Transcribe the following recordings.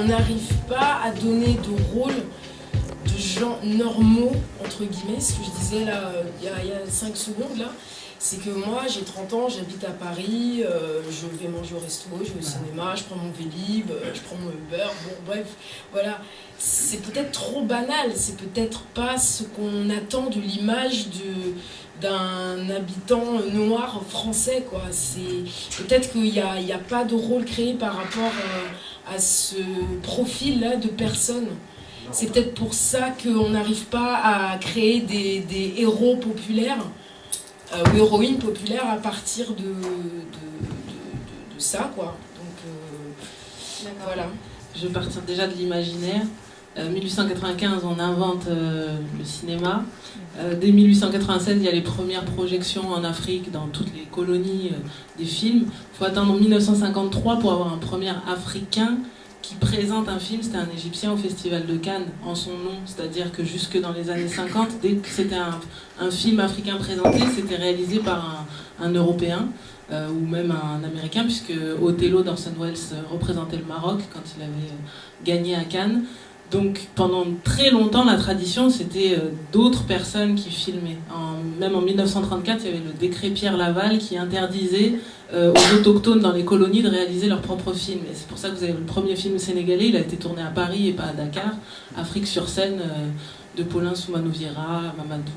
on n'arrive pas à donner de rôle de gens normaux, entre guillemets, ce que je disais là, il y a 5 secondes là, c'est que moi j'ai 30 ans, j'habite à Paris, je vais manger au resto, je vais au cinéma, je prends mon Vélib, je prends mon Uber, bon bref, voilà. C'est peut-être trop banal, c'est peut-être pas ce qu'on attend de l'image d'un habitant noir français, quoi. C'est peut-être qu'il n'y a pas de rôle créé par rapport à ce profil-là de personne. C'est peut-être pour ça qu'on n'arrive pas à créer des héros populaires ou héroïnes populaires à partir de ça, quoi. Donc voilà. Je vais partir déjà de l'imaginaire. 1895, on invente le cinéma. Dès 1896, il y a les premières projections en Afrique, dans toutes les colonies des films. Il faut attendre 1953 pour avoir un premier Africain qui présente un film. C'était un Égyptien au Festival de Cannes en son nom. C'est-à-dire que jusque dans les années 50, dès que c'était un film africain présenté, c'était réalisé par un Européen. Ou même un Américain, puisque Othello d'Orson Welles représentait le Maroc quand il avait gagné à Cannes. Donc pendant très longtemps, la tradition, c'était d'autres personnes qui filmaient. Même en 1934, il y avait le décret Pierre Laval qui interdisait aux autochtones dans les colonies de réaliser leurs propres films. Et c'est pour ça que vous avez le premier film sénégalais, il a été tourné à Paris et pas à Dakar. Afrique sur scène, de Paulin Soumanou Vieira, Mamadou...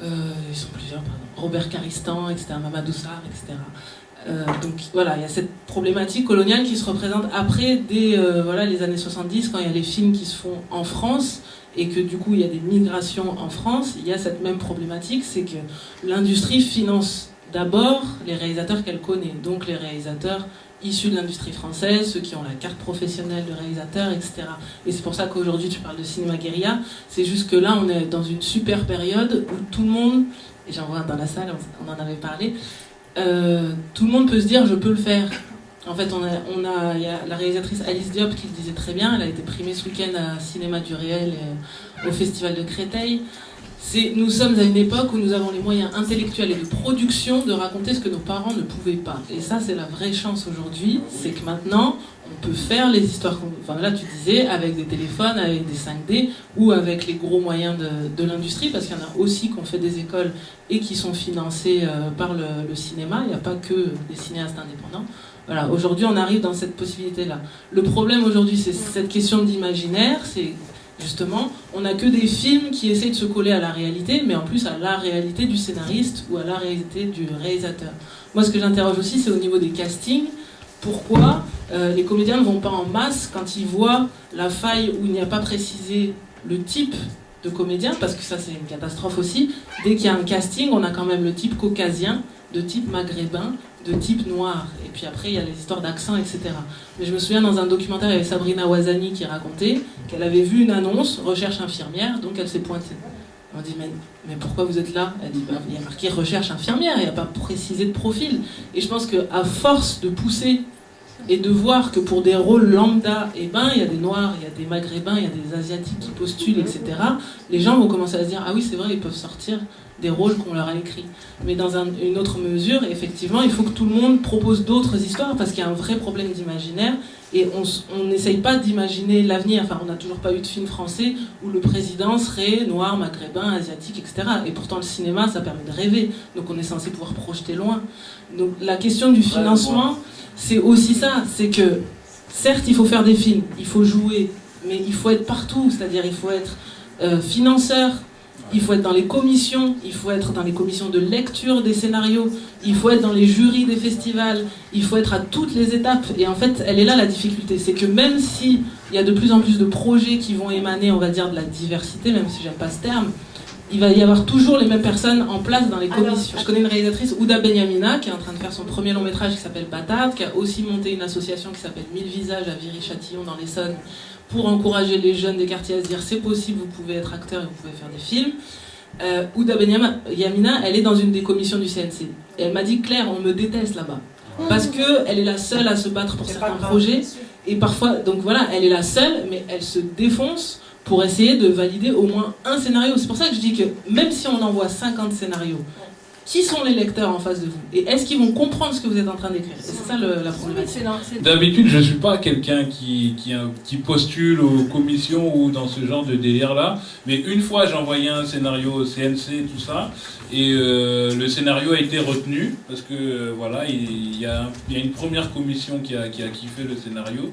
ils sont plusieurs, pardon. Robert Caristan, etc., Mamadou Sarr, etc. Donc voilà, il y a cette problématique coloniale qui se représente après, dès les années 70, quand il y a les films qui se font en France, et que du coup il y a des migrations en France, il y a cette même problématique, c'est que l'industrie finance d'abord les réalisateurs qu'elle connaît, donc les réalisateurs issus de l'industrie française, ceux qui ont la carte professionnelle de réalisateur, etc. Et c'est pour ça qu'aujourd'hui tu parles de cinéma guérilla, c'est juste que là on est dans une super période où tout le monde, et j'en vois dans la salle, on en avait parlé, tout le monde peut se dire je peux le faire. En fait, il y a la réalisatrice Alice Diop qui le disait très bien, elle a été primée ce week-end à Cinéma du Réel et au Festival de Créteil. Nous sommes à une époque où nous avons les moyens intellectuels et de production de raconter ce que nos parents ne pouvaient pas. Et ça, c'est la vraie chance aujourd'hui, c'est que maintenant, on peut faire les histoires, enfin là tu disais, avec des téléphones, avec des 5D, ou avec les gros moyens de l'industrie, parce qu'il y en a aussi qui ont fait des écoles et qui sont financés par le cinéma, il n'y a pas que des cinéastes indépendants. Voilà, aujourd'hui on arrive dans cette possibilité-là. Le problème aujourd'hui, c'est cette question d'imaginaire, c'est... Justement, on n'a que des films qui essayent de se coller à la réalité, mais en plus à la réalité du scénariste ou à la réalité du réalisateur. Moi, ce que j'interroge aussi, c'est au niveau des castings. Pourquoi les comédiens ne vont pas en masse quand ils voient la faille où il n'y a pas précisé le type de comédien, parce que ça, c'est une catastrophe aussi. Dès qu'il y a un casting, on a quand même le type caucasien, de type maghrébin, de type noir. Et puis après, il y a les histoires d'accent, etc. Mais je me souviens, dans un documentaire, il y avait Sabrina Ouazani qui racontait qu'elle avait vu une annonce, recherche infirmière, donc elle s'est pointée. On dit, mais pourquoi vous êtes là? Elle dit, il y a marqué recherche infirmière, il n'y a pas précisé de profil. Et je pense qu'à force de pousser et de voir que pour des rôles lambda, il y a des noirs, il y a des maghrébins, il y a des asiatiques qui postulent, etc., les gens vont commencer à se dire, ah oui, c'est vrai, ils peuvent sortir des rôles qu'on leur a écrits. Mais dans une autre mesure, effectivement, il faut que tout le monde propose d'autres histoires, parce qu'il y a un vrai problème d'imaginaire, et on n'essaye pas d'imaginer l'avenir. Enfin, on n'a toujours pas eu de film français où le président serait noir, maghrébin, asiatique, etc. Et pourtant, le cinéma, ça permet de rêver. Donc on est censé pouvoir projeter loin. Donc la question du financement, c'est aussi ça. C'est que, certes, il faut faire des films, il faut jouer, mais il faut être partout. C'est-à-dire, il faut être financeur, il faut être dans les commissions, il faut être dans les commissions de lecture des scénarios, il faut être dans les jurys des festivals, il faut être à toutes les étapes. Et en fait, elle est là la difficulté, c'est que même s'il y a de plus en plus de projets qui vont émaner, on va dire, de la diversité, même si j'aime pas ce terme, il va y avoir toujours les mêmes personnes en place dans les commissions. Je connais une réalisatrice, Ouda Benyamina, qui est en train de faire son premier long métrage qui s'appelle Patate, qui a aussi monté une association qui s'appelle 1000 visages à Viry-Châtillon dans l'Essonne, pour encourager les jeunes des quartiers à se dire c'est possible, vous pouvez être acteur et vous pouvez faire des films. Ouda Benyamina, elle est dans une des commissions du CNC. Et elle m'a dit, Claire, on me déteste là-bas. Parce qu'elle est la seule à se battre pour certains projets. Et parfois, donc voilà, elle est la seule, mais elle se défonce pour essayer de valider au moins un scénario. C'est pour ça que je dis que même si on envoie 50 scénarios, qui sont les lecteurs en face de vous? Et est-ce qu'ils vont comprendre ce que vous êtes en train d'écrire? Et c'est ça la problématique. D'habitude, je ne suis pas quelqu'un qui postule aux commissions ou dans ce genre de délire-là. Mais une fois, j'ai envoyé un scénario au CNC, tout ça. Et le scénario a été retenu. Parce que voilà, il y a une première commission qui a kiffé le scénario.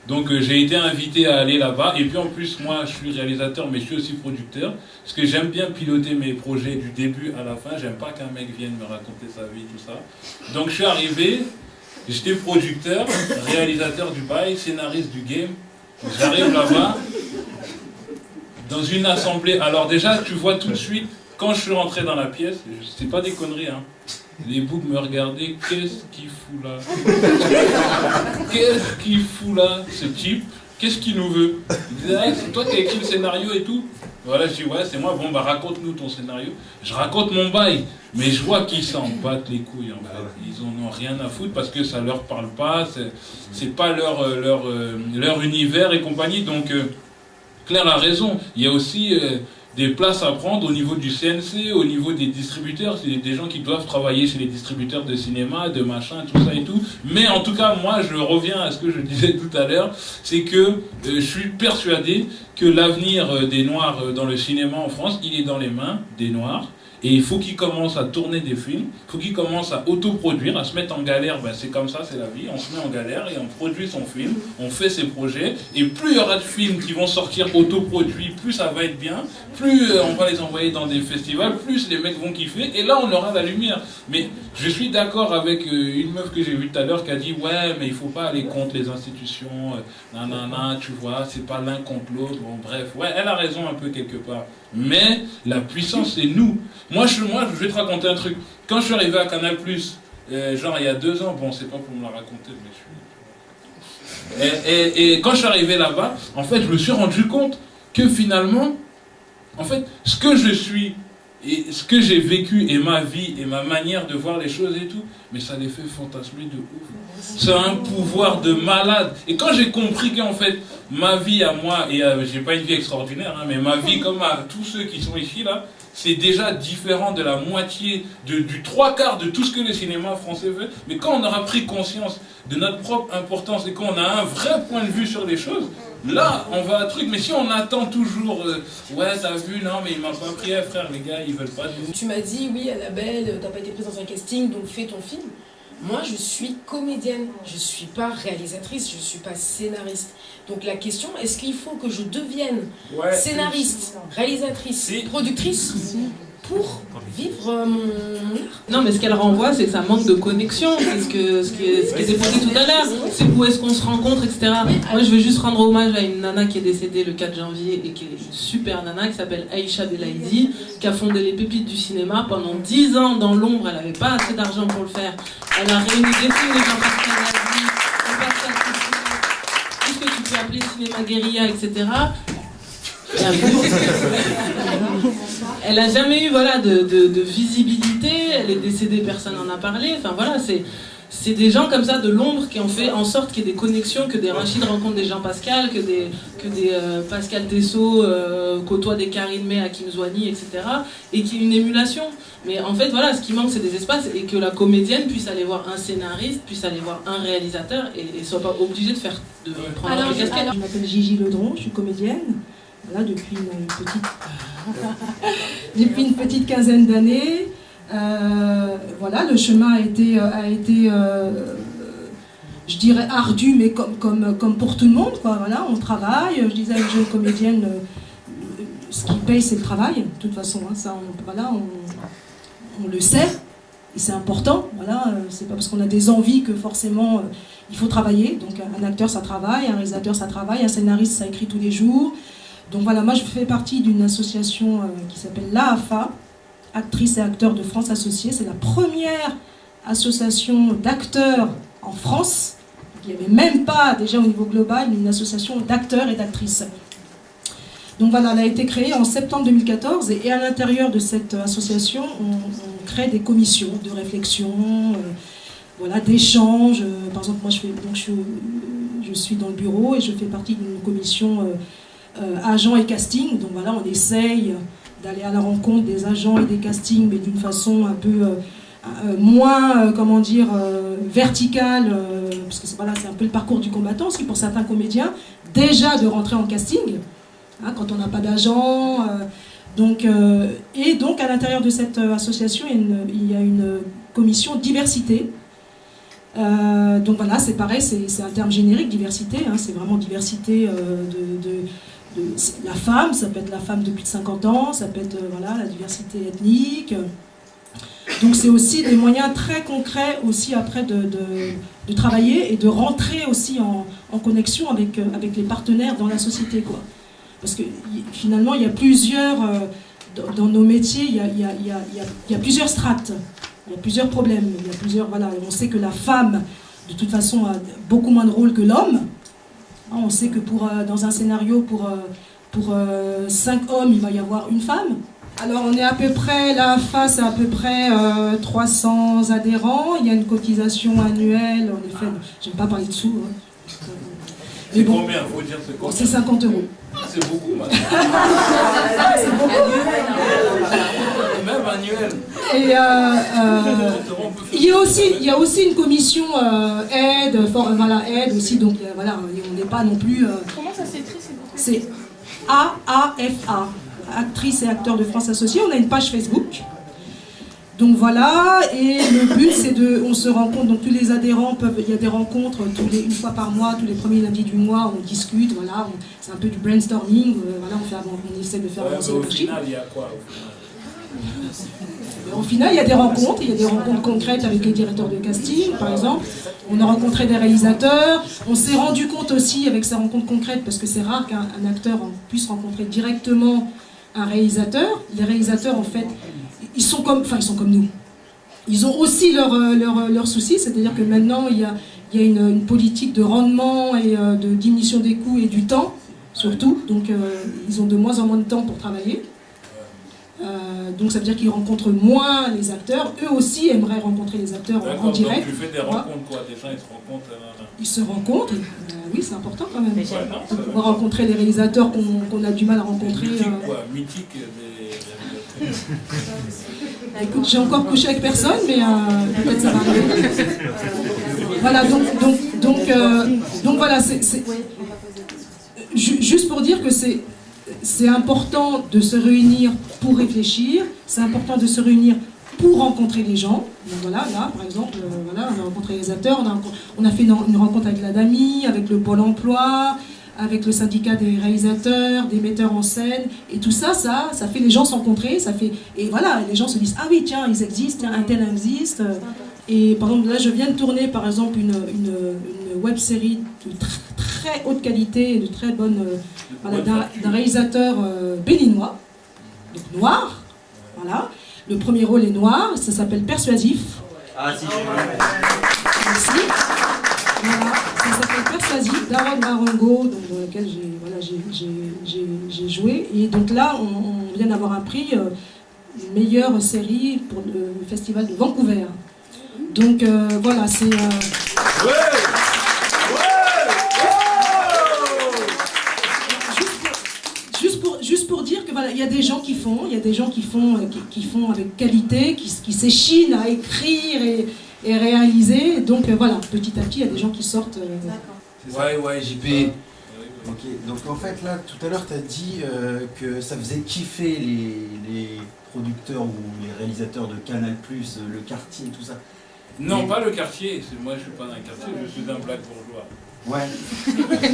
Donc j'ai été invité à aller là-bas. Et puis en plus, moi, je suis réalisateur, mais je suis aussi producteur. Parce que j'aime bien piloter mes projets du début à la fin. J'aime pas qu'un mec vienne me raconter sa vie, tout ça. Donc je suis arrivé, j'étais producteur, réalisateur du bail, scénariste du game. J'arrive là-bas, dans une assemblée. Alors déjà, tu vois tout de suite, quand je suis rentré dans la pièce, c'est pas des conneries, hein. Les boucs me regardaient, qu'est-ce qu'il fout là? Qu'est-ce qu'il fout là, ce type? Qu'est-ce qu'il nous veut? Il disait, hey, c'est toi qui as écrit le scénario et tout? Voilà, je dis, ouais, c'est moi. Bon, bah raconte-nous ton scénario. Je raconte mon bail, mais je vois qu'ils s'en battent les couilles, en fait. Ils en ont rien à foutre parce que ça leur parle pas, c'est pas leur univers et compagnie. Donc, Claire a raison. Il y a aussi des places à prendre au niveau du CNC, au niveau des distributeurs. C'est des gens qui doivent travailler chez les distributeurs de cinéma, de machin, tout ça et tout. Mais en tout cas, moi, je reviens à ce que je disais tout à l'heure, c'est que je suis persuadé que l'avenir des Noirs dans le cinéma en France, il est dans les mains des Noirs. Et il faut qu'ils commencent à tourner des films, il faut qu'ils commencent à autoproduire, à se mettre en galère. Ben c'est comme ça, c'est la vie. On se met en galère et on produit son film, on fait ses projets. Et plus il y aura de films qui vont sortir autoproduits, plus ça va être bien, plus on va les envoyer dans des festivals, plus les mecs vont kiffer. Et là, on aura la lumière. Mais je suis d'accord avec une meuf que j'ai vue tout à l'heure qui a dit « Ouais, mais il faut pas aller contre les institutions, nanana, tu vois, c'est pas l'un contre l'autre. » Bon, bref, ouais, elle a raison un peu quelque part. Mais la puissance, c'est nous. Moi, je vais te raconter un truc. Quand je suis arrivé à Canal+, genre il y a 2 ans, bon, c'est pas pour me la raconter, mais et quand je suis arrivé là-bas, en fait, je me suis rendu compte que finalement, en fait, ce que je suis, et ce que j'ai vécu, et ma vie, et ma manière de voir les choses et tout, mais ça les fait fantasmer de ouf. C'est un pouvoir de malade. Et quand j'ai compris qu'en fait, ma vie à moi, et j'ai pas une vie extraordinaire, hein, mais ma vie comme à tous ceux qui sont ici là, c'est déjà différent de la moitié, du 3/4 de tout ce que le cinéma français veut. Mais quand on aura pris conscience de notre propre importance et qu'on a un vrai point de vue sur les choses, là, on va à un truc. Mais si on attend toujours, ouais, t'as vu, non, mais il m'a pas pris, frère, les gars, ils veulent pas de nous. Tu m'as dit, oui, Annabelle, t'as pas été prise dans un casting, donc fais ton film. Moi, je suis comédienne, je ne suis pas réalisatrice, je ne suis pas scénariste. Donc la question, est-ce qu'il faut que je devienne scénariste, réalisatrice, productrice pour vivre mon art? Non, mais ce qu'elle renvoie, c'est que ça manque de connexion. C'est ce qui était posé tout à l'heure. C'est où est-ce qu'on se rencontre, etc. Moi, je veux juste rendre hommage à une nana qui est décédée le 4 janvier et qui est une super nana qui s'appelle Aïcha Belaïdi, qui a fondé les Pépites du cinéma. Pendant 10 ans, dans l'ombre, elle n'avait pas assez d'argent pour le faire. Elle a réuni des films de Jean-Pascal Nazzi, tout ce que tu peux appeler cinéma guérilla, etc. Elle n'a jamais eu de visibilité, elle est décédée, personne n'en a parlé. Enfin voilà, c'est des gens comme ça de l'ombre qui ont fait en sorte qu'il y ait des connexions, que des Rachid rencontrent des Jean-Pascal, que des Pascal Tessot côtoient des Karine May, Hakim Zouani, etc. Et qu'il y ait une émulation. Mais en fait, voilà, ce qui manque, c'est des espaces et que la comédienne puisse aller voir un scénariste, puisse aller voir un réalisateur et soit pas obligée de prendre un casquette. Je m'appelle Gigi Ledron, je suis comédienne. Voilà, depuis une petite quinzaine d'années. Voilà, le chemin a été je dirais ardu, mais comme pour tout le monde, quoi. Voilà, on travaille. Je disais à une jeune comédienne, ce qui paye, c'est le travail. De toute façon, hein, ça, on le sait, et c'est important. Voilà, c'est pas parce qu'on a des envies que forcément il faut travailler. Donc un acteur, ça travaille, un réalisateur, ça travaille, un scénariste, ça écrit tous les jours. Donc voilà, moi je fais partie d'une association qui s'appelle l'AAFA, Actrices et Acteurs de France Associés. C'est la première association d'acteurs en France. Il n'y avait même pas, déjà au niveau global, une association d'acteurs et d'actrices. Donc voilà, elle a été créée en septembre 2014 et à l'intérieur de cette association, on crée des commissions de réflexion, voilà, d'échanges. Par exemple, moi je suis dans le bureau et je fais partie d'une commission agent et casting. Donc voilà, on essaye d'aller à la rencontre des agents et des castings, mais d'une façon un peu moins, comment dire, verticale, parce que voilà, c'est un peu le parcours du combattant aussi pour certains comédiens, déjà de rentrer en casting, hein, quand on n'a pas d'agent. Et donc à l'intérieur de cette association, il y a une commission diversité. Donc voilà, c'est pareil, c'est un terme générique, diversité, hein, c'est vraiment diversité de la femme, ça peut être la femme de plus de 50 ans, ça peut être voilà, la diversité ethnique. Donc c'est aussi des moyens très concrets aussi après de travailler et de rentrer aussi en connexion avec les partenaires dans la société, quoi. Parce que finalement, il y a plusieurs, dans nos métiers, il y a plusieurs strates, il y a plusieurs problèmes, il y a plusieurs, voilà. On sait que la femme, de toute façon, a beaucoup moins de rôle que l'homme. On sait que dans un scénario, pour 5 hommes, il va y avoir une femme. Alors on est à peu près là face à peu près 300 adhérents. Il y a une cotisation annuelle, en effet, j'aime pas parler de sous. Hein. C'est bon, combien, faut dire c'est combien? C'est 50 €. C'est beaucoup, madame. C'est beaucoup. Même annuel. Et il y a aussi une commission aide, aide aussi, donc voilà, on n'est pas non plus. Comment ça s'écrit? C'est AAFA, actrices et acteurs de France Associés. On a une page Facebook. Donc voilà, et le but c'est on se rencontre, donc tous les adhérents il y a des rencontres une fois par mois, tous les premiers lundis du mois, on discute, voilà, c'est un peu du brainstorming, voilà, on essaie de faire avancer le marché. Au final, il y a quoi Au final, il y a des rencontres concrètes avec les directeurs de casting, par exemple. On a rencontré des réalisateurs, on s'est rendu compte aussi avec ces rencontres concrètes, parce que c'est rare qu'un acteur puisse rencontrer directement un réalisateur. Les réalisateurs, en fait, ils sont comme nous. Ils ont aussi leurs soucis, c'est-à-dire que maintenant, il y a une politique de rendement et de diminution des coûts et du temps, surtout. Donc, ils ont de moins en moins de temps pour travailler. Donc, ça veut dire qu'ils rencontrent moins les acteurs. Eux aussi aimeraient rencontrer les acteurs en direct. Donc, tu fais des rencontres, quoi. Des gens, ils se rencontrent. Ils se rencontrent. Oui, c'est important quand même. De pouvoir rencontrer les réalisateurs qu'on a du mal à rencontrer. Mythique, quoi. Mythique des réalisateurs. Écoute, j'ai encore couché avec personne, mais peut-être ça va arriver. Voilà, donc voilà, juste pour dire que c'est important de se réunir pour réfléchir, c'est important de se réunir pour rencontrer les gens. Donc voilà, là, par exemple, voilà, on a rencontré les acteurs, on a fait une rencontre avec l'ADAMI, avec le Pôle emploi, avec le syndicat des réalisateurs, des metteurs en scène, et tout ça fait les gens se rencontrer, et voilà, les gens se disent, ah oui, tiens, ils existent, tiens, un tel existe. Et par exemple, là, je viens de tourner, par exemple, une web-série de très haute qualité, et de très bonne, voilà, d'un réalisateur béninois, donc noir, voilà. Le premier rôle est noir, ça s'appelle Persuasif. Ah si, Merci. Voilà, ça s'appelle Persuasif, d'Aaron Marengo, dans lequel j'ai joué. Et donc là, on vient d'avoir un prix, meilleure série pour le festival de Vancouver. Donc voilà, c'est... Juste pour dire que voilà, il y a des gens qui font avec qualité, qui s'échinent à écrire et réaliser. Donc voilà, petit à petit, il y a des gens qui sortent. Ouais, JP. Ok, donc en fait là, tout à l'heure, tu as dit que ça faisait kiffer les producteurs ou les réalisateurs de Canal+, le quartier, tout ça. Non, pas le quartier. Moi, je suis pas d'un quartier, je suis d'un black bourgeois. Ouais.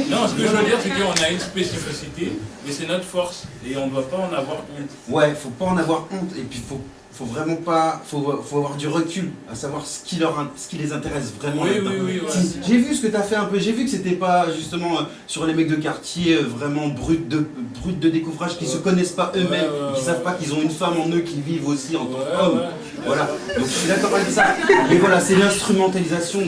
Non, ce que je veux dire, c'est qu'on a une spécificité, et c'est notre force, et on ne doit pas en avoir honte. Ouais, faut pas en avoir honte, et puis faut vraiment pas, faut avoir du recul, à savoir ce qui les intéresse vraiment. Oui, ouais. J'ai vu ce que tu as fait un peu, j'ai vu que c'était pas justement sur les mecs de quartier vraiment brut de découvrage, qui se connaissent pas eux-mêmes, qui savent pas qu'ils ont une femme en eux, qui vivent aussi en tant qu'hommes. Voilà, donc je suis d'accord avec ça. Mais voilà, c'est l'instrumentalisation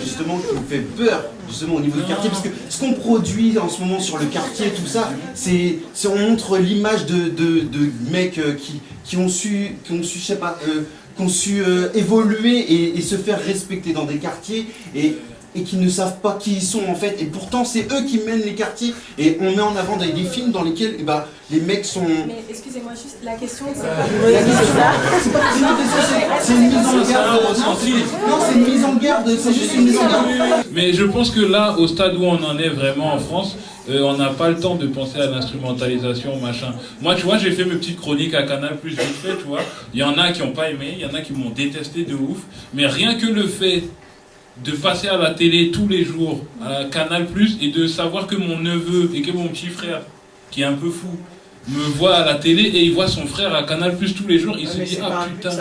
justement qui me fait peur, justement au niveau du quartier, parce que ce qu'on produit en ce moment sur le quartier, tout ça, c'est on montre l'image de mecs qui ont su, je sais pas, qui ont su évoluer et se faire respecter dans des quartiers. Et et qui ne savent pas qui ils sont en fait, et pourtant c'est eux qui mènent les quartiers, et on met en avant des films dans lesquels les mecs sont... Mais excusez-moi, juste la question, c'est pas... C'est une mise en garde. Non, c'est une mise en garde, c'est juste une mise en garde. Mais je pense que là, au stade où on en est vraiment en France, on n'a pas le temps de penser à l'instrumentalisation, machin. Moi, tu vois, j'ai fait mes petites chroniques à Canal+, vite fait, tu vois. Il y en a qui n'ont pas aimé, il y en a qui m'ont détesté de ouf. Mais rien que le fait de passer à la télé tous les jours, à Canal+, et de savoir que mon neveu et que mon petit frère, qui est un peu fou, me voit à la télé et il voit son frère à Canal+ tous les jours, il se dit ah putain.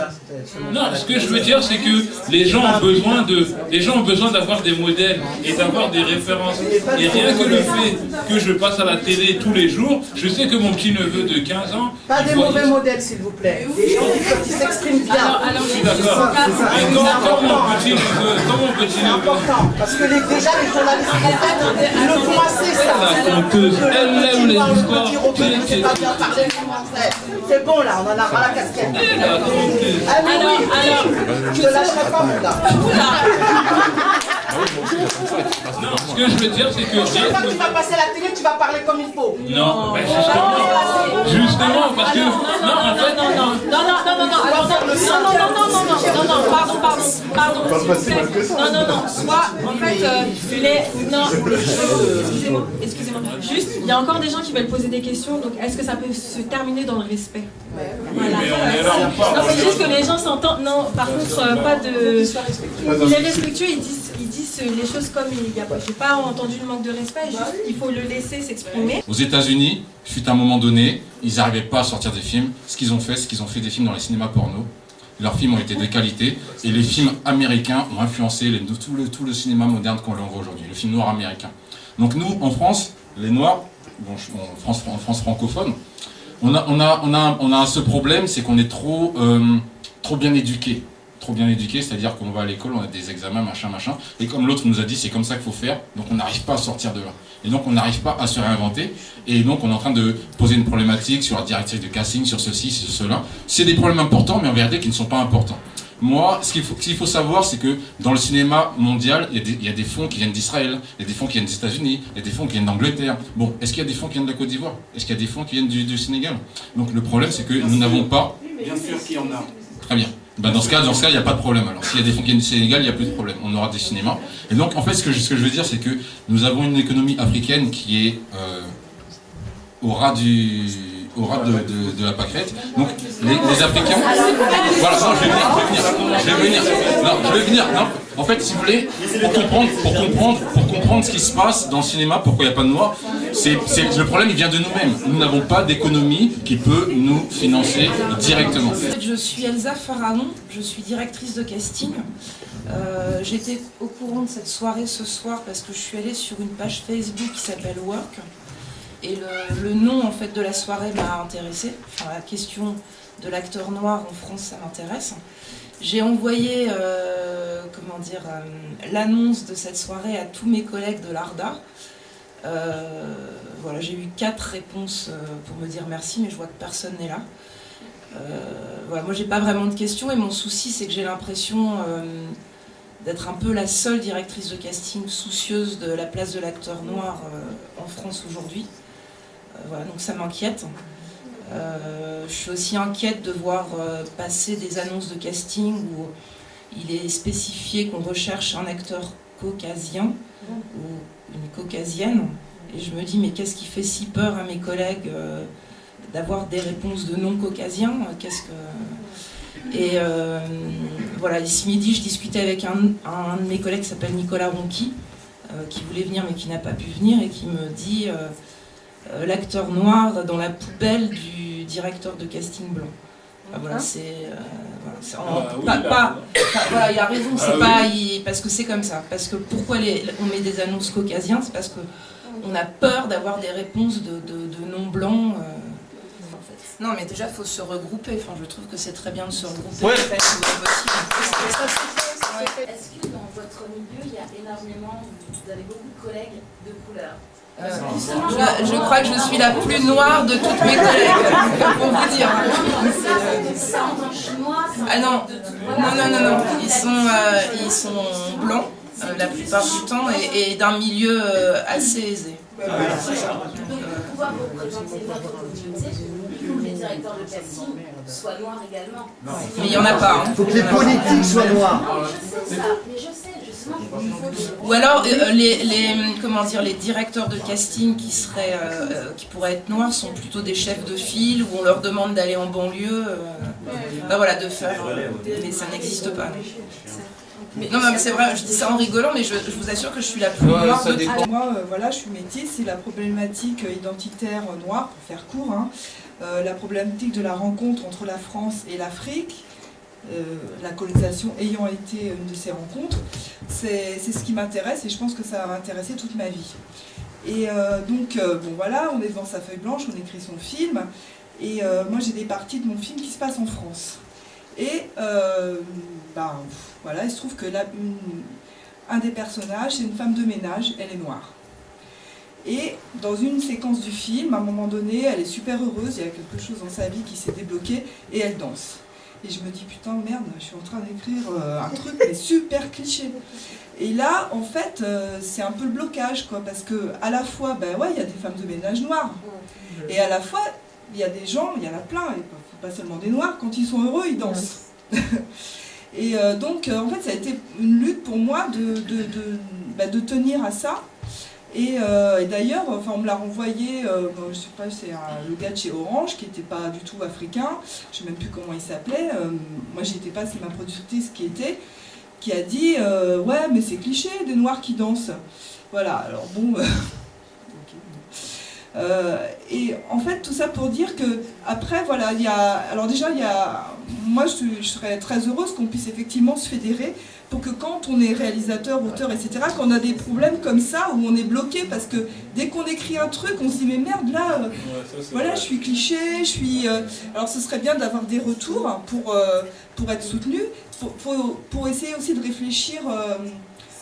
Non, ce que je veux dire c'est que les gens ont besoin d'avoir des modèles et d'avoir des références. Et rien que le fait que je passe à la télé tous les jours, je sais que mon petit neveu de 15 ans. Pas des mauvais modèles s'il vous plaît. Des gens qui s'expriment bien. Alors, je suis d'accord. Mais quand mon petit neveu. C'est important. Parce que déjà les journalistes ils le font assez ça. La conteuse, elle aime les histoires. C'est bon là, on en a ras la casquette. Ah oui, je te lâcherai pas mon gars. Non, ce que je veux dire c'est que... Chaque fois que tu vas passer à la télé, tu vas parler comme il faut. Non, justement, parce que... Non, en fait... Non, pardon, s'il vous plaît. Non, soit, en fait, excusez-moi, juste, il y a encore des gens qui veulent poser des questions, donc est-ce que ça peut se terminer dans le respect? Voilà. Mais on est là, on parle. Non, c'est juste que les gens s'entendent, non, par contre, pas de... Il est respectueux, ils disent les choses comme il y a pas. J'ai pas entendu le manque de respect, juste, il faut le laisser s'exprimer. Aux États-Unis, fut un moment donné, ils n'arrivaient pas à sortir des films. Ce qu'ils ont fait, c'est qu'ils ont fait des films dans les cinémas porno. Leurs films ont été de qualité et les films américains ont influencé tout le cinéma moderne qu'on voit aujourd'hui, le film noir américain. Donc nous, en France, les Noirs, en France francophone, on a ce problème, c'est qu'on est trop bien éduqués. Trop bien éduqués, c'est-à-dire qu'on va à l'école, on a des examens, machin. Et comme l'autre nous a dit, c'est comme ça qu'il faut faire, donc on n'arrive pas à sortir de là. Et donc on n'arrive pas à se réinventer. Et donc on est en train de poser une problématique sur la directive de casting, sur ceci, sur cela. C'est des problèmes importants, mais en vérité qui ne sont pas importants. Moi, ce qu'il faut savoir, c'est que dans le cinéma mondial, il y a des fonds qui viennent d'Israël, il y a des fonds qui viennent des États-Unis, il y a des fonds qui viennent d'Angleterre. Bon, est-ce qu'il y a des fonds qui viennent de la Côte d'Ivoire? Est-ce qu'il y a des fonds qui viennent du Sénégal? Donc le problème, c'est que nous n'avons pas... Bien sûr qu'il y en a. Très bien. Ben dans ce cas, il n'y a pas de problème. Alors, s'il y a des fonds qui viennent du Sénégal, il n'y a plus de problème. On aura des cinémas. Et donc, en fait, ce que je veux dire, c'est que nous avons une économie africaine qui est au ras de la pâquerette. Donc, les Africains... Voilà, non, je vais venir. Non, en fait, si vous voulez, pour comprendre ce qui se passe dans le cinéma, pourquoi il n'y a pas de noirs, le problème, il vient de nous-mêmes. Nous n'avons pas d'économie qui peut nous financer directement. Je suis Elsa Pharaon, je suis directrice de casting. J'étais au courant de cette soirée ce soir parce que je suis allée sur une page Facebook qui s'appelle Work. Et le nom en fait de la soirée m'a intéressée. Enfin, la question de l'acteur noir en France, ça m'intéresse. J'ai envoyé l'annonce de cette soirée à tous mes collègues de l'ARDA. Voilà, j'ai eu 4 réponses pour me dire merci, mais je vois que personne n'est là. Voilà, moi j'ai pas vraiment de questions et mon souci c'est que j'ai l'impression d'être un peu la seule directrice de casting soucieuse de la place de l'acteur noir en France aujourd'hui. Voilà, donc ça m'inquiète. Je suis aussi inquiète de voir passer des annonces de casting où il est spécifié qu'on recherche un acteur caucasien ou une caucasienne. Et je me dis, mais qu'est-ce qui fait si peur à mes collègues d'avoir des réponses de non-caucasiens? Voilà, ce midi, je discutais avec un de mes collègues qui s'appelle Nicolas Ronqui, qui voulait venir mais qui n'a pas pu venir, et qui me dit l'acteur noir dans la poubelle du directeur de casting blanc. Voilà, voilà, il a raison, c'est pas parce que c'est comme ça. Parce que pourquoi on met des annonces caucasiens, c'est parce que on a peur d'avoir des réponses de non-blancs. Non, mais déjà, il faut se regrouper. Enfin, je trouve que c'est très bien de se regrouper. Ouais. Est-ce que dans votre milieu, il y a énormément, vous avez beaucoup de collègues de couleur? Je crois que je suis la plus noire de toutes mes collègues, pour vous dire. Ça en chinois. Ah non, ils sont blancs. la plupart du temps, et d'un milieu assez aisé. Donc, pour pouvoir représenter notre communauté, il faut que les directeurs de casting soient noirs également. Mais il n'y en a pas. Il faut que les politiques soient noirs. Je sais ça, mais je sais, justement. Ou alors les directeurs de casting qui pourraient être noirs sont plutôt des chefs de file où on leur demande d'aller en banlieue, de faire. Mais ça n'existe pas. Non, mais c'est vrai, je dis ça en rigolant, mais je vous assure que je suis la plus noire de tous. Moi, je suis métisse, c'est la problématique identitaire noire, pour faire court, hein. La problématique de la rencontre entre la France et l'Afrique, la colonisation ayant été une de ces rencontres, c'est ce qui m'intéresse et je pense que ça va m'intéresser toute ma vie. Et on est devant sa feuille blanche, on écrit son film, et moi j'ai des parties de mon film qui se passent en France. Et il se trouve que là, un des personnages, c'est une femme de ménage, elle est noire. Et dans une séquence du film, à un moment donné, elle est super heureuse, il y a quelque chose dans sa vie qui s'est débloqué, et elle danse. Et je me dis, putain, merde, je suis en train d'écrire un truc mais super cliché. Et là, en fait, c'est un peu le blocage, quoi, parce que à la fois, il y a des femmes de ménage noires, et à la fois, il y a des gens, il y en a plein, et pas seulement des noirs, quand ils sont heureux, ils dansent. Et en fait, ça a été une lutte pour moi de tenir à ça. Et d'ailleurs, on me l'a renvoyé, je sais pas, c'est le gars de chez Orange qui n'était pas du tout africain, je sais même plus comment il s'appelait, moi j'y étais pas, c'est ma productrice qui a dit ouais, mais c'est cliché, des noirs qui dansent. Voilà, alors bon. Et en fait, tout ça pour dire que après, voilà, moi je serais très heureuse qu'on puisse effectivement se fédérer pour que quand on est réalisateur, auteur, etc., qu'on a des problèmes comme ça, où on est bloqué, parce que dès qu'on écrit un truc, on se dit mais merde, là, je suis cliché, alors ce serait bien d'avoir des retours pour être soutenu, pour essayer aussi de réfléchir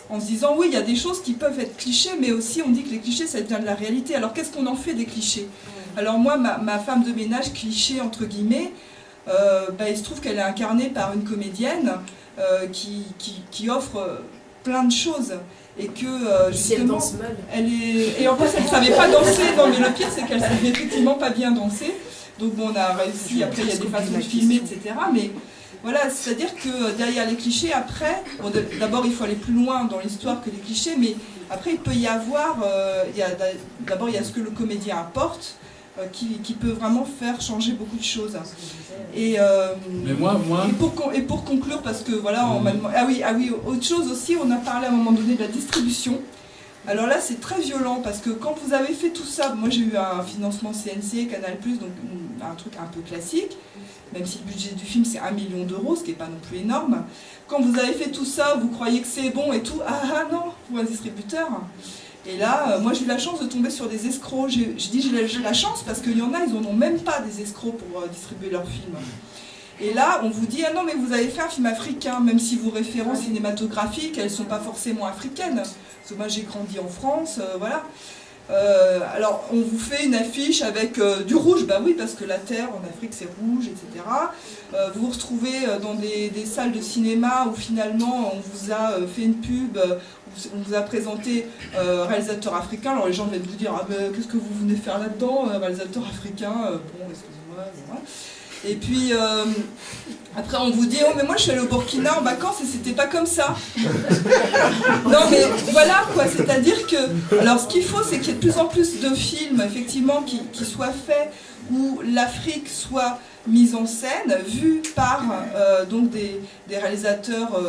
en se disant oui, il y a des choses qui peuvent être clichés, mais aussi on dit que les clichés, ça devient de la réalité. Alors qu'est-ce qu'on en fait des clichés? Alors moi, ma femme de ménage, cliché entre guillemets, il se trouve qu'elle est incarnée par une comédienne qui offre plein de choses. Et que justement, et en plus elle ne savait pas danser. Non, mais le pire c'est qu'elle ne savait effectivement pas bien danser. Donc bon, on a réussi, après il y a des façons de filmer, etc. Mais voilà, c'est-à-dire que derrière les clichés, après, d'abord il faut aller plus loin dans l'histoire que les clichés, mais après il peut y avoir, d'abord il y a ce que le comédien apporte, qui peut vraiment faire changer beaucoup de choses. Et, et pour conclure, parce que voilà, on m'a demandé... Ah oui, autre chose aussi, on a parlé à un moment donné de la distribution. Alors là, c'est très violent, parce que quand vous avez fait tout ça, moi j'ai eu un financement CNC, Canal+, donc un truc un peu classique, même si le budget du film c'est 1 million d'euros, ce qui n'est pas non plus énorme. Quand vous avez fait tout ça, vous croyez que c'est bon et tout, non, vous un distributeur. Et là, moi j'ai eu la chance de tomber sur des escrocs. J'ai dit j'ai la chance parce qu'il y en a, ils n'en ont même pas des escrocs pour distribuer leurs films. Et là, on vous dit, ah non, mais vous avez fait un film africain, même si vos références cinématographiques, elles ne sont pas forcément africaines. Parce que moi j'ai grandi en France, voilà. Alors on vous fait une affiche avec du rouge, bah oui, parce que la terre en Afrique c'est rouge, etc. Vous vous retrouvez dans des salles de cinéma où finalement on vous a fait une pub, on vous a présenté réalisateur africain. Alors les gens viennent vous dire, ah ben qu'est-ce que vous venez faire là-dedans, réalisateur africain, bon excusez-moi, voilà. Et puis après on vous dit, oh mais moi je suis allée au Burkina en vacances et c'était pas comme ça. Non mais voilà quoi, c'est-à-dire que, alors ce qu'il faut c'est qu'il y ait de plus en plus de films effectivement qui soient faits où l'Afrique soit mise en scène, vue par donc des réalisateurs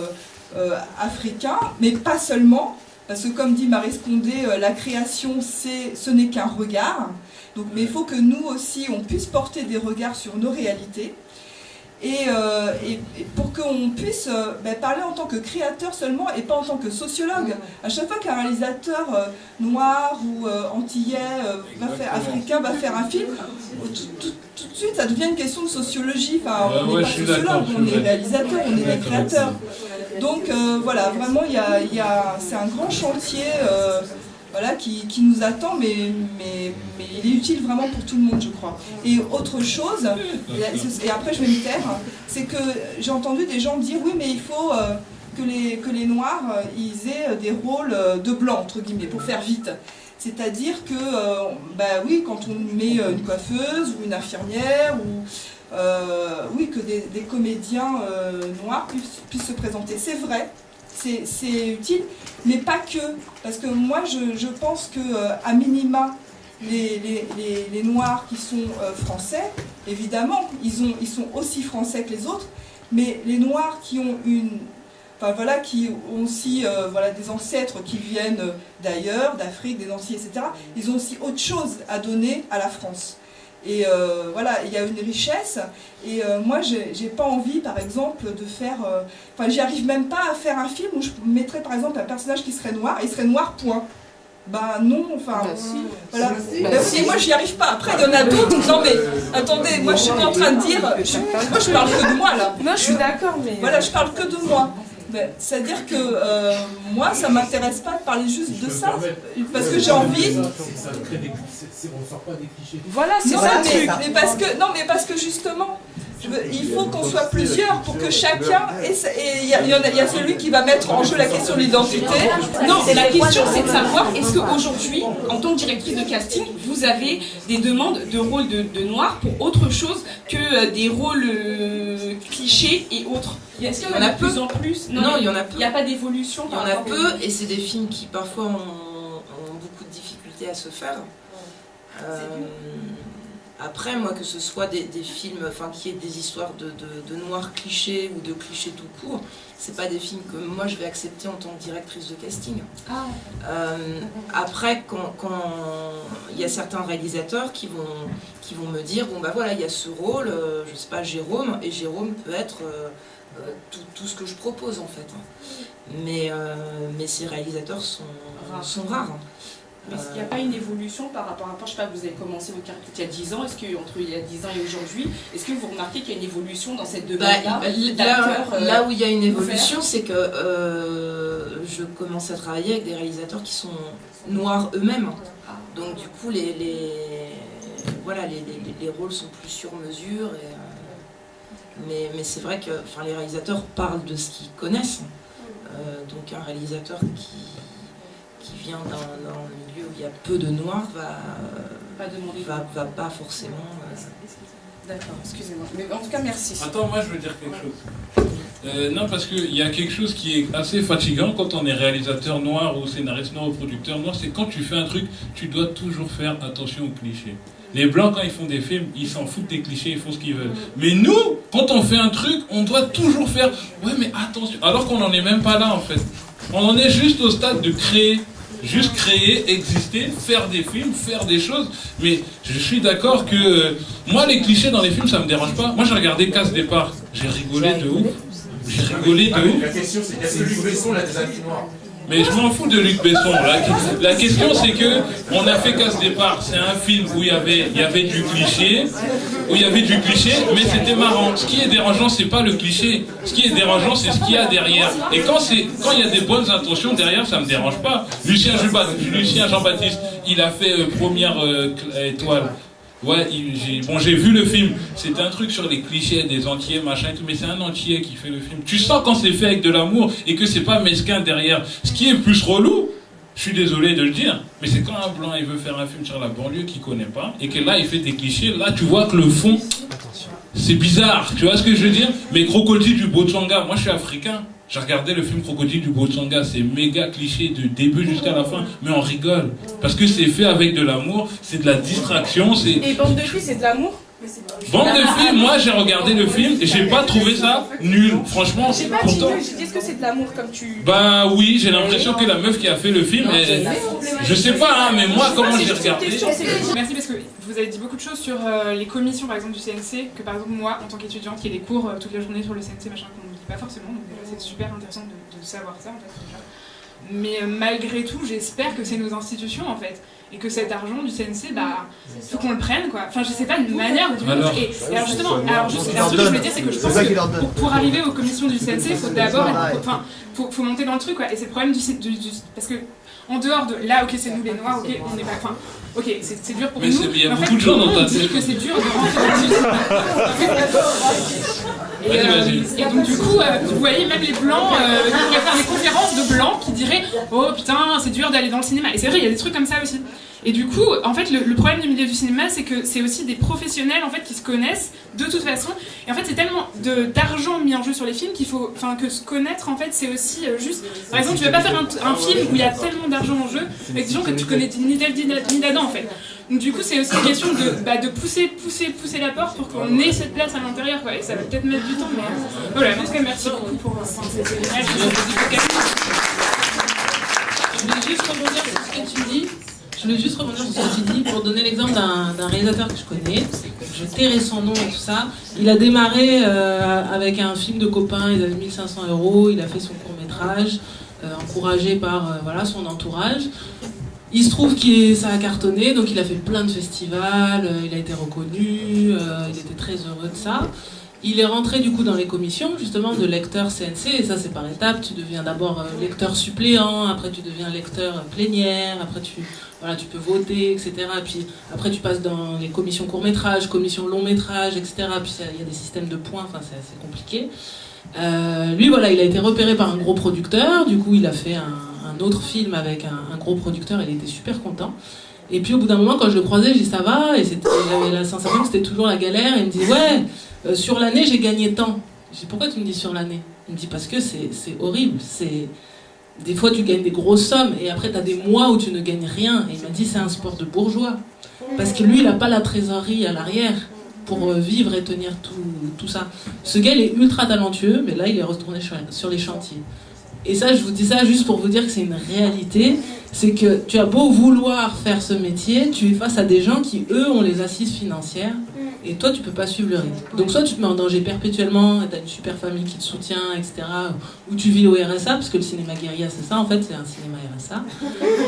africains, mais pas seulement, parce que comme dit Maryse Condé, la création ce n'est qu'un regard. Donc, mais il faut que nous aussi, on puisse porter des regards sur nos réalités et pour qu'on puisse parler en tant que créateur seulement et pas en tant que sociologue. À chaque fois qu'un réalisateur noir ou antillais, africain va faire un film, tout de suite ça devient une question de sociologie. Enfin, on n'est pas sociologue, on est réalisateur, on est des créateurs. Donc voilà, vraiment, c'est un grand chantier. Voilà, qui nous attend, mais il est utile vraiment pour tout le monde, je crois. Et autre chose, et après je vais me taire, c'est que j'ai entendu des gens dire oui, mais il faut que les Noirs, ils aient des rôles de blancs, entre guillemets, pour faire vite. C'est-à-dire que, oui, quand on met une coiffeuse ou une infirmière, ou oui, que des comédiens noirs puissent se présenter. C'est vrai, c'est utile, mais pas que. Parce que moi, je pense qu'à minima, les Noirs qui sont français, évidemment, ils sont aussi français que les autres, mais les Noirs qui ont qui ont aussi des ancêtres qui viennent d'ailleurs, d'Afrique, des Antilles, etc., ils ont aussi autre chose à donner à la France. Et il y a une richesse, et moi j'ai pas envie par exemple de faire, j'y arrive même pas à faire un film où je mettrais par exemple un personnage qui serait noir, et il serait noir point. Non, voilà. Si, moi j'y arrive pas. Après il y en a d'autres. Non mais attendez, moi je suis pas en train de dire. Moi je parle que de moi là. Non, je suis d'accord, mais. Voilà, je parle que de moi. C'est-à-dire que moi ça m'intéresse pas de parler juste de ça. Parce que j'ai envie. On sort pas des clichés. Voilà, c'est ça, mais parce que justement. Il faut qu'on soit plusieurs pour que chacun il y a celui qui va mettre en jeu la question de l'identité. Non, la question c'est de savoir est-ce qu'aujourd'hui, en tant que directrice de casting, vous avez des demandes de rôles de noirs pour autre chose que des rôles clichés et autres? Est-ce qu'il y en a de plus en plus? Non, il y en a peu. Il n'y a pas d'évolution. Il y en a peu, et c'est des films qui parfois ont beaucoup de difficultés à se faire. Après, moi, que ce soit des films, qui aient des histoires de noirs clichés ou de clichés tout court, c'est pas des films que moi je vais accepter en tant que directrice de casting. Après, quand il y a certains réalisateurs qui vont me dire, il y a ce rôle, je sais pas, Jérôme, et Jérôme peut être tout ce que je propose en fait. Mais ces réalisateurs sont rares. Mais est-ce qu'il n'y a pas une évolution par rapport à, je sais pas, vous avez commencé votre carrière il y a 10 ans, est-ce qu'entre il y a 10 ans et aujourd'hui, est-ce que vous remarquez qu'il y a une évolution dans cette demande-là là où il y a une évolution, c'est que je commence à travailler avec des réalisateurs qui sont noirs eux-mêmes. Donc du coup, les rôles sont plus sur mesure. Mais c'est vrai que les réalisateurs parlent de ce qu'ils connaissent. Donc un réalisateur qui vient d'un milieu où il y a peu de noirs va pas forcément... D'accord, excusez-moi. Mais en tout cas, merci. Attends, moi je veux dire quelque chose. Non, parce qu'il y a quelque chose qui est assez fatigant quand on est réalisateur noir ou scénariste noir ou producteur noir, c'est quand tu fais un truc, tu dois toujours faire attention aux clichés. Les blancs, quand ils font des films, ils s'en foutent des clichés, ils font ce qu'ils veulent. Mais nous, quand on fait un truc, on doit toujours faire « ouais, mais attention », alors qu'on n'en est même pas là en fait. On en est juste au stade de créer. Juste créer, exister, faire des films, faire des choses. Mais je suis d'accord que moi, les clichés dans les films, ça me dérange pas. Moi, j'ai regardé Casse Départ. J'ai rigolé de ouf. La question, c'est est-ce que Luc Besson a des amis noirs? Mais je m'en fous de Luc Besson. La question, c'est que on a fait Casse Départ. C'est un film où il y avait du cliché, mais c'était marrant. Ce qui est dérangeant, c'est pas le cliché. Ce qui est dérangeant, c'est ce qu'il y a derrière. Et quand il y a des bonnes intentions derrière, ça me dérange pas. Lucien Jean-Baptiste, il a fait Première étoile. Ouais, j'ai vu le film. C'était un truc sur les clichés des Antillais, machin et tout, mais c'est un Antillais qui fait le film. Tu sens quand c'est fait avec de l'amour et que c'est pas mesquin derrière. Ce qui est plus relou, je suis désolé de le dire, mais c'est quand un blanc il veut faire un film sur la banlieue qu'il connaît pas et que là il fait des clichés, là tu vois que le fond, c'est bizarre. Tu vois ce que je veux dire? Mais Crocodile du Botswana, moi je suis africain. J'ai regardé le film Crocodile du Botswana, c'est méga cliché de début jusqu'à la fin, mais on rigole. Parce que c'est fait avec de l'amour, c'est de la distraction, c'est... Et Bande de filles, c'est de l'amour? Bande de filles, moi j'ai regardé le film et j'ai pas trouvé ça nul, franchement. J'ai pas dit nul, j'ai dit est-ce que c'est de l'amour comme tu... Bah oui, j'ai l'impression que la meuf qui a fait le film, je sais pas, mais moi comment j'ai regardé... Merci parce que vous avez dit beaucoup de choses sur les commissions par exemple du CNC, que par exemple moi en tant qu'étudiante qui ai des cours toute la journée sur le CNC, machin, qu'on ne dit pas forcément, donc déjà c'est super intéressant de savoir ça en fait déjà. Mais malgré tout, j'espère que c'est nos institutions en fait. Et que cet argent du CNC, faut qu'on le prenne quoi. Enfin, je sais pas, une manière de... Et alors justement, un truc que je voulais dire, c'est que je pense que pour arriver aux commissions du CNC, il faut d'abord... faut monter dans le truc quoi. Et c'est le problème du... Parce que, en dehors de... Là, ok, c'est nous les Noirs, ok, on n'est pas... Enfin, ok, c'est dur pour nous. Mais il y a beaucoup de gens dans ta tête. Que c'est dur de rentrer dans le Et donc du coup, vous voyez même les blancs, qui pourraient faire des conférences de blancs qui diraient « Oh putain, c'est dur d'aller dans le cinéma ». Et c'est vrai, il y a des trucs comme ça aussi. Et du coup, en fait, le problème du milieu du cinéma, c'est que c'est aussi des professionnels en fait qui se connaissent de toute façon. Et en fait, c'est tellement d'argent mis en jeu sur les films qu'il faut, que se connaître en fait, c'est aussi juste. Par exemple, tu vas pas faire un film où il y a tellement d'argent en jeu avec des gens que tu connais ni d'Ève ni d'Adam en fait. Donc du coup, c'est aussi une question de pousser la porte pour qu'on ait cette place à l'intérieur, quoi. Et ça va peut-être mettre du temps, mais voilà. En tout cas, merci beaucoup pour ces témoignages. Je voulais juste rebondir sur ce que tu dis. Pour donner l'exemple d'un réalisateur que je connais. Je tairai son nom et tout ça. Il a démarré avec un film de copains, il avait 1500 €, il a fait son court-métrage, encouragé par son entourage. Il se trouve que ça a cartonné, donc il a fait plein de festivals, il a été reconnu, il était très heureux de ça. Il est rentré du coup dans les commissions justement de lecteur CNC, et ça c'est par étapes. Tu deviens d'abord lecteur suppléant, après tu deviens lecteur plénière, après tu peux voter, etc. Puis après tu passes dans les commissions court-métrage, commissions long-métrage, etc. Puis il y a des systèmes de points, c'est assez compliqué. Lui il a été repéré par un gros producteur, du coup il a fait un autre film avec un gros producteur, il était super content. Et puis au bout d'un moment, quand je le croisais, je dis ça va, et j'avais la sensation que c'était toujours la galère, et il me dit ouais, sur l'année j'ai gagné tant. Je dis pourquoi tu me dis sur l'année? Il me dit parce que c'est horrible, des fois tu gagnes des grosses sommes, et après tu as des mois où tu ne gagnes rien. Et il m'a dit c'est un sport de bourgeois, parce que lui il n'a pas la trésorerie à l'arrière pour vivre et tenir tout ça. Ce gars il est ultra talentueux, mais là il est retourné sur les chantiers. Et ça, je vous dis ça juste pour vous dire que c'est une réalité, c'est que tu as beau vouloir faire ce métier, tu es face à des gens qui, eux, ont les assises financières, et toi, tu peux pas suivre le rythme. Donc soit tu te mets en danger perpétuellement, et tu as une super famille qui te soutient, etc., ou tu vis au RSA, parce que le cinéma guérilla, c'est ça, en fait, c'est un cinéma RSA.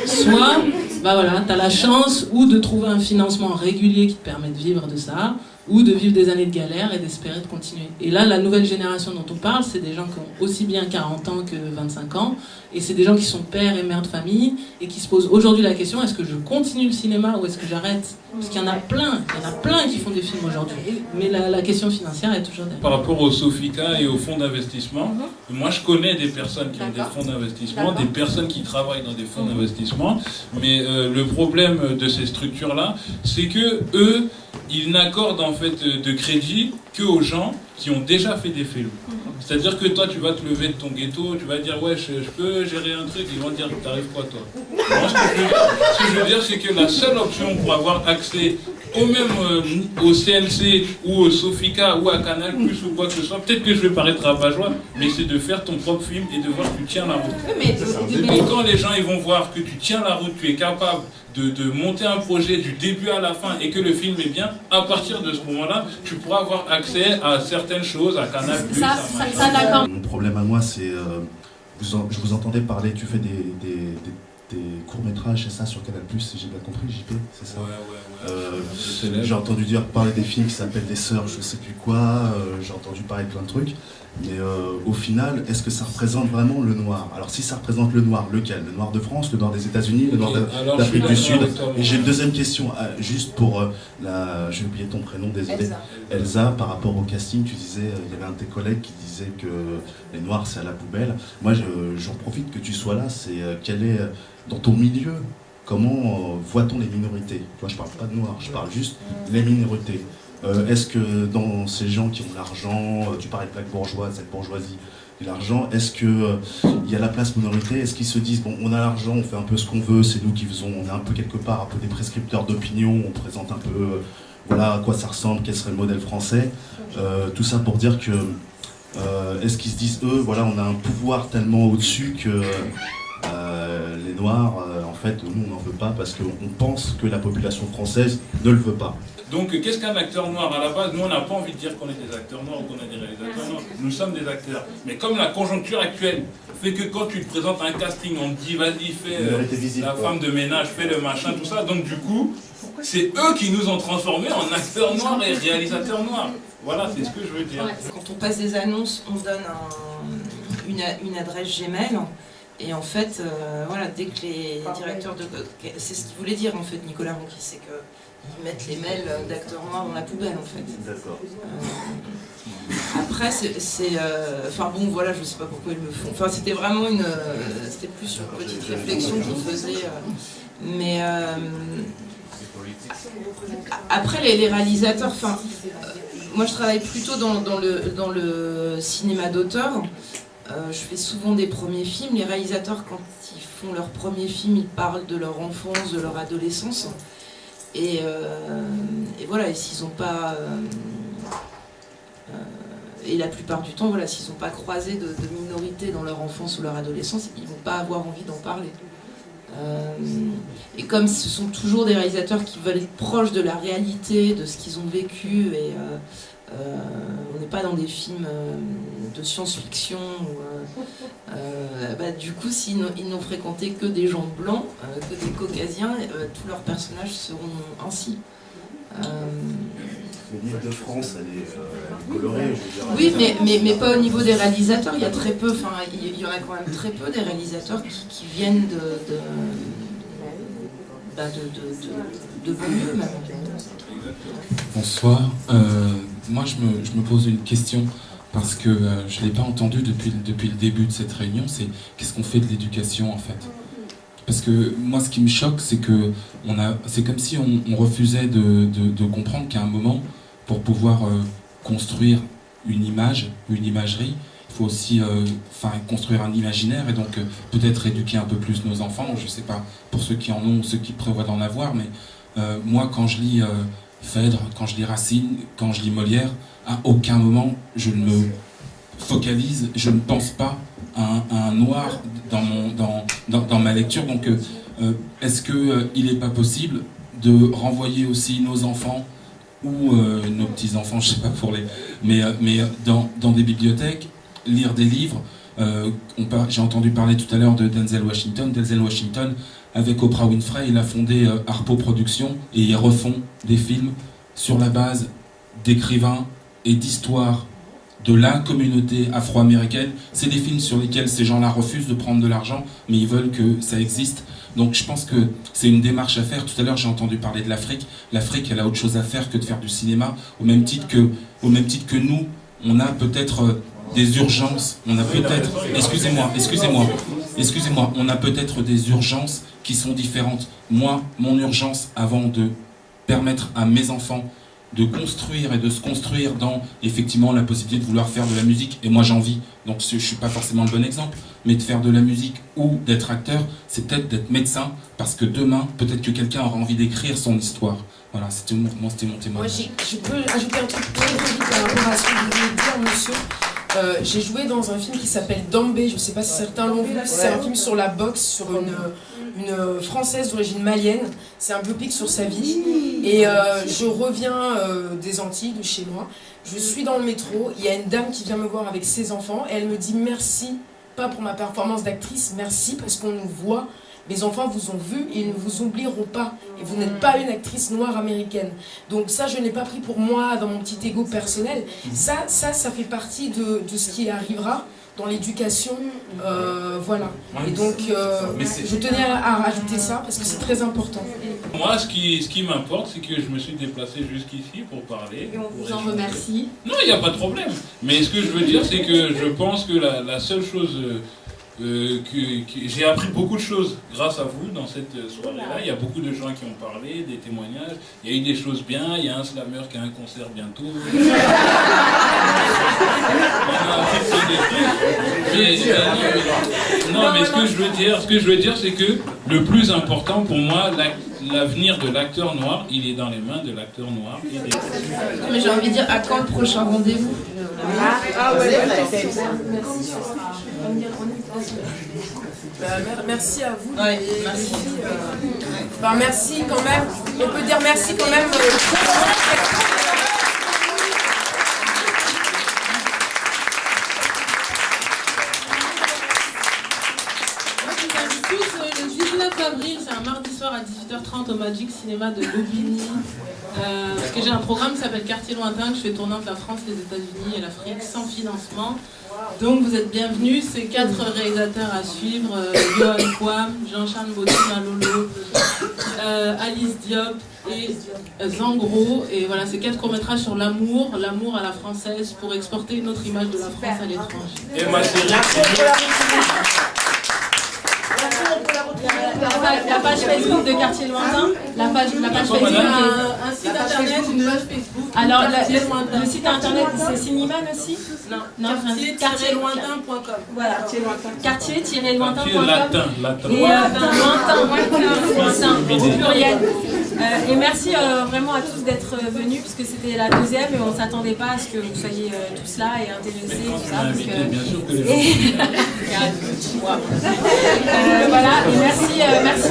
Soit, tu as la chance ou de trouver un financement régulier qui te permet de vivre de ça, ou de vivre des années de galère et d'espérer de continuer. Et là, la nouvelle génération dont on parle, c'est des gens qui ont aussi bien 40 ans que 25 ans, et c'est des gens qui sont pères et mères de famille, et qui se posent aujourd'hui la question, est-ce que je continue le cinéma ou est-ce que j'arrête? Parce qu'il y en a plein qui font des films aujourd'hui, mais la question financière est toujours derrière. Par rapport au Sofica et aux fonds d'investissement, moi je connais des personnes qui ont des fonds d'investissement, des personnes qui travaillent dans des fonds d'investissement, mais le problème de ces structures-là, c'est que eux, ils n'accordent en fait de crédit qu'aux gens qui ont déjà fait des films. C'est-à-dire que toi, tu vas te lever de ton ghetto, tu vas dire ouais, je peux gérer un truc, ils vont te dire t'arrives quoi toi? Moi, ce que je veux dire, c'est que la seule option pour avoir accès au même au CNC ou au Sofica ou à Canal Plus ou quoi que ce soit, peut-être que je vais paraître rabat-joie, mais c'est de faire ton propre film et de voir que tu tiens la route. Et quand les gens ils vont voir que tu tiens la route, tu es capable de monter un projet du début à la fin et que le film est bien, à partir de ce moment-là, tu pourras avoir accès à certaines choses, à Canal Plus. Mon problème à moi, c'est je vous entendais parler, tu fais des courts-métrages, c'est ça, sur Canal Plus, si j'ai bien compris, JP, c'est ça? Ouais. J'ai entendu parler des films qui s'appellent Les Sœurs, je sais plus quoi, j'ai entendu parler de plein de trucs, mais au final, est-ce que ça représente vraiment le noir? Alors si ça représente le noir, lequel? Le noir de France, le noir des États-Unis, le noir d'Afrique du Sud? Et j'ai une deuxième question, juste pour j'ai oublié ton prénom, désolé. Elsa, par rapport au casting, tu disais, il y avait un de tes collègues qui disait que les noirs c'est à la poubelle. Moi j'en profite que tu sois là, c'est quel est, dans ton milieu, comment voit-on les minorités? Moi je parle pas de noirs, je parle juste les minorités. Est-ce que dans ces gens qui ont l'argent, tu parlais de plaque bourgeoise, cette bourgeoisie, l'argent, est-ce qu'il y a la place minorité? Est-ce qu'ils se disent, bon, on a l'argent, on fait un peu ce qu'on veut, c'est nous qui faisons, on est un peu quelque part, un peu des prescripteurs d'opinion, on présente un peu, voilà à quoi ça ressemble, quel serait le modèle français. Tout ça pour dire que, est-ce qu'ils se disent, eux, voilà, on a un pouvoir tellement au-dessus que les Noirs, en fait, nous, on n'en veut pas parce qu'on pense que la population française ne le veut pas. Donc, qu'est-ce qu'un acteur noir? À la base, nous, on n'a pas envie de dire qu'on est des acteurs noirs ou qu'on est des réalisateurs noirs. Nous sommes des acteurs. Mais comme la conjoncture actuelle fait que quand tu te présentes un casting, on te dit, vas-y, fais la femme de ménage, fais le machin, tout ça. Donc, du coup, c'est eux qui nous ont transformés en acteurs noirs et réalisateurs noirs. Voilà, c'est ce que je veux dire. Quand on passe des annonces, on donne une adresse Gmail. Et en fait, voilà, dès que les directeurs de... C'est ce qu'il voulait dire, en fait, Nicolas Ronqui, c'est qu'ils mettent les mails d'acteurs noirs dans la poubelle, en fait. D'accord. Après, enfin bon, voilà, je sais pas pourquoi ils le font. Enfin, c'était vraiment c'était plus une petite réflexion que je faisais. Mais après, les réalisateurs, enfin, moi je travaille plutôt dans le cinéma d'auteur. Je fais souvent des premiers films. Les réalisateurs, quand ils font leur premier film, ils parlent de leur enfance, de leur adolescence. Et voilà, et s'ils n'ont pas... et la plupart du temps, voilà, s'ils n'ont pas croisé de minorités dans leur enfance ou leur adolescence, ils ne vont pas avoir envie d'en parler. Et comme ce sont toujours des réalisateurs qui veulent être proches de la réalité, de ce qu'ils ont vécu, et on n'est pas dans des films de science-fiction, du coup, s'ils n'ont fréquenté que des gens blancs, que des caucasiens, tous leurs personnages seront ainsi. L'île de France, elle est colorée, je veux dire. Oui, mais pas au niveau des réalisateurs, il y a très peu, enfin, il y en a quand même très peu des réalisateurs qui viennent de banlieue même. Bonsoir, moi je me pose une question parce que je ne l'ai pas entendu depuis le début de cette réunion, c'est qu'est-ce qu'on fait de l'éducation en fait? Parce que moi ce qui me choque, c'est que c'est comme si on refusait de comprendre qu'à un moment, pour pouvoir construire une image ou une imagerie, il faut aussi construire un imaginaire et donc peut-être éduquer un peu plus nos enfants. Je ne sais pas pour ceux qui en ont ou ceux qui prévoient d'en avoir, mais moi quand je lis Phèdre, quand je lis Racine, quand je lis Molière, à aucun moment je ne me focalise, je ne pense pas à un noir dans ma lecture. Donc est-ce qu'il n'est pas possible de renvoyer aussi nos enfants ou nos petits-enfants, je sais pas pour les... Mais dans des bibliothèques, lire des livres. J'ai entendu parler tout à l'heure de Denzel Washington. Denzel Washington, avec Oprah Winfrey, il a fondé Harpo Productions et ils refont des films sur la base d'écrivains et d'histoires de la communauté afro-américaine. C'est des films sur lesquels ces gens-là refusent de prendre de l'argent, mais ils veulent que ça existe. Donc je pense que c'est une démarche à faire. Tout à l'heure j'ai entendu parler de l'Afrique. L'Afrique, elle a autre chose à faire que de faire du cinéma. Au même titre que nous, on a peut-être des urgences. On a peut-être... Excusez-moi. On a peut-être des urgences qui sont différentes. Moi, mon urgence, avant de permettre à mes enfants de construire et de se construire dans effectivement la possibilité de vouloir faire de la musique, et moi j'en vis, donc je ne suis pas forcément le bon exemple, mais de faire de la musique ou d'être acteur, c'est peut-être d'être médecin, parce que demain, peut-être que quelqu'un aura envie d'écrire son histoire. Voilà, c'était mon témoignage. Moi, je peux ajouter un truc très vite par rapport à ce que vous venez de dire, monsieur. J'ai joué dans un film qui s'appelle Dambé, je ne sais pas si certains l'ont vu, c'est un film sur la boxe, sur une Française d'origine malienne, c'est un biopic sur sa vie, et je reviens des Antilles, de chez moi, je suis dans le métro, il y a une dame qui vient me voir avec ses enfants, et elle me dit merci, pas pour ma performance d'actrice, merci parce qu'on nous voit, mes enfants vous ont vu et ils ne vous oublieront pas, et vous n'êtes pas une actrice noire américaine. Donc ça, je ne l'ai pas pris pour moi, dans mon petit ego personnel, ça fait partie de ce qui arrivera dans l'éducation, voilà. Et donc, je tenais à rajouter ça parce que c'est très important. Moi, ce qui m'importe, c'est que je me suis déplacé jusqu'ici pour parler. Et on vous en remercie. Non, il n'y a pas de problème. Mais ce que je veux dire, c'est que je pense que la seule chose... j'ai appris beaucoup de choses grâce à vous dans cette soirée-là. Il y a beaucoup de gens qui ont parlé, des témoignages. Il y a eu des choses bien. Il y a un slammer qui a un concert bientôt. Mais ce que je veux dire, c'est que le plus important pour moi, l'avenir de l'acteur noir, il est dans les mains de l'acteur noir. Mais j'ai envie de dire, à quand le prochain rendez-vous? Merci à vous. Ouais, merci. Merci quand même. On peut dire merci quand même. Le 19 avril, c'est un mardi soir à 18h30 au Magic Cinéma de Lobigny. Parce que j'ai un programme qui s'appelle Quartier Lointain, que je fais tourner entre la France, les États-Unis et l'Afrique sans financement. Donc vous êtes bienvenus, c'est 4 réalisateurs à suivre, Johan Kwam, Jean-Charles Bautin, Lolo, Alice Diop et Zangro. Et voilà, c'est 4 courts-métrages sur l'amour à la française pour exporter une autre image de la France à l'étranger. Et ma série, la page Facebook de Quartier Lointain, la page Facebook, un site internet, une page Facebook. Alors le site internet c'est Cinéman aussi? Non, quartier-lointain.com. Voilà, quartier-lointain.com. Latin. Et lointain au pluriel. Et merci vraiment à tous d'être venus puisque c'était la 2e et on ne s'attendait pas à ce que vous soyez tous là et intéressés. Tout ça, bien sûr que les gens. Voilà, et merci